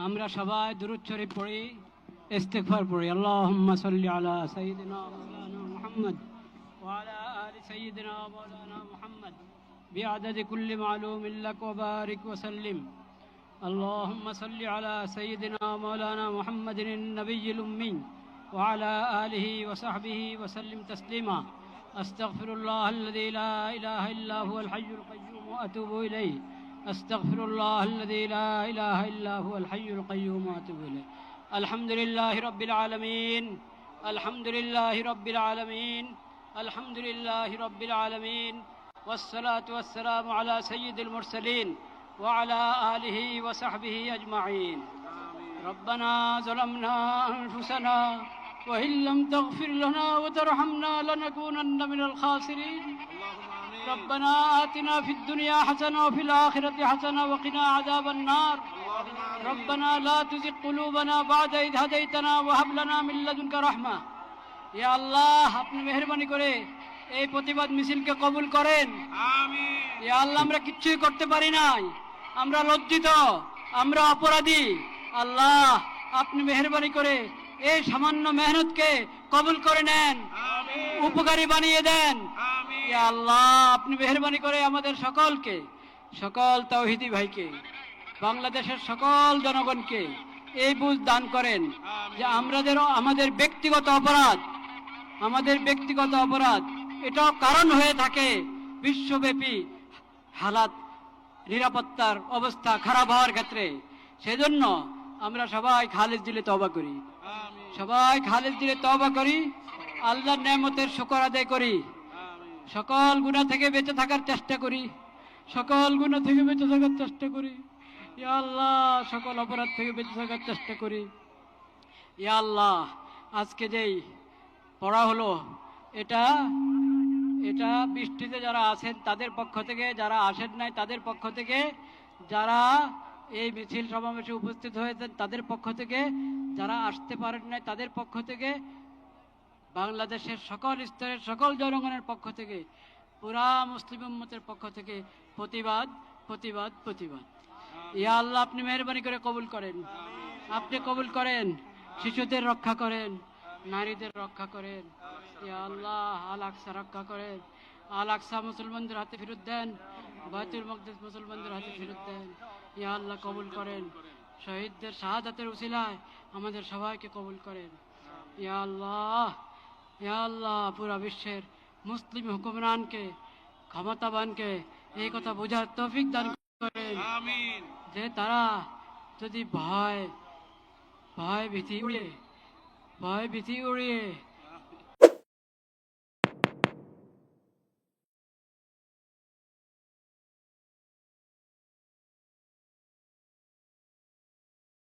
আমরা সবাই দুরূদ শরীফ পড়ি, ইস্তিগফার পড়ি। আল্লাহুম্মা সাল্লি আলা সাইয়্যিদিনা মাওলানা মুহাম্মদ ওয়া আলা আলি সাইয়্যিদিনা মাওলানা মুহাম্মদ বিআদাদি কুল্লি মা'লুমিন লাক ওয়া বারিক ওয়া সাল্লিম। اللهم صل على سيدنا مولانا محمد النبي الأمي وعلى آله وصحبه وسلم تسليما. أستغفر الله الذي لا إله إلا هو الحي القيوم وأتوب إليه. أستغفر الله الذي لا إله إلا هو الحي القيوم وأتوب إليه. الحمد لله رب العالمين. الحمد لله رب العالمين. الحمد لله رب العالمين. والصلاة والسلام على سيد المرسلين وعلى آله وصحبه أجمعين. ربنا ظلمنا أنفسنا وإن لم تغفر لنا وترحمنا لنكونن من الخاسرين. ربنا آتنا في الدنيا حسنة وفي الآخرة حسنة وقنا عذاب النار. ربنا لا تزغ قلوبنا بعد إذ هديتنا وهب لنا من لدنك رحمة. يا الله আপনি মেহেরবানি করে এই প্রতিবাদ মিছিলকে কবুল করেন। আমিন। ইয়া আল্লাহ আমরা কিচ্ছুই করতে পারি নাই, আমরা লজ্জিত, আমরা অপরাধী। আল্লাহ আপনি মেহেরবানি করে এই সামান্য মেহনতকে কবুল করে নেন, উপকারী বানিয়ে দেন। ইয়া আল্লাহ আপনি মেহেরবানি করে আমাদের সকলকে, সকল তাওহীদি ভাইকে, বাংলাদেশের সকল জনগণকে এই বুঝ দান করেন যে আমাদের ব্যক্তিগত অপরাধ এটাও কারণ হয়ে থাকে বিশ্বব্যাপী হালাত, নিরাপত্তার অবস্থা খারাপ হওয়ার ক্ষেত্রে। সেজন্য আমরা সবাই খালেজ দিলে তওবা করি, আল্লাহর নেয়ামতের শুকর আদায় করি, সকল গুনাহ থেকে বেঁচে থাকার চেষ্টা করি, ইয়া আল্লাহ সকল অপরাধ থেকে বেঁচে থাকার চেষ্টা করি। ইয়া আল্লাহ আজকে যেই পড়া হলো এটা বৃষ্টিতে যারা আছেন তাদের পক্ষ থেকে, যারা আসেন নাই তাদের পক্ষ থেকে, যারা এই মিছিল সমাবেশে উপস্থিত হয়েছেন তাদের পক্ষ থেকে, যারা আসতে পারেন নাই তাদের পক্ষ থেকে, বাংলাদেশের সকল স্তরের সকল জনগণের পক্ষ থেকে, পুরা মুসলিম উম্মতের পক্ষ থেকে প্রতিবাদ। ইয়া আল্লাহ আপনি মেহেরবানি করে কবুল করেন, আপনি কবুল করেন, শিশুদের রক্ষা করেন, নারীদের রক্ষা করেন। ইয়া আল্লাহ আল আকসা রক্ষা করেন, আল আকসা মুসলমানদের হাতে ফেরত দেন, বাইতুল মাকদিস মুসলমানদের হাতে ফেরত দেন। ইয়া আল্লাহ কবুল করেন, শহীদদের শাহাদাতের উসিলায় আমাদের সবাইকে কবুল করেন। ইয়া আল্লাহ পুরা বিশ্বের মুসলিম হুকুমরানকে, ক্ষমতাবানকে এই কথা বোঝার তৌফিক দান করেন যে তারা যদি ভয় ভীতি উড়িয়ে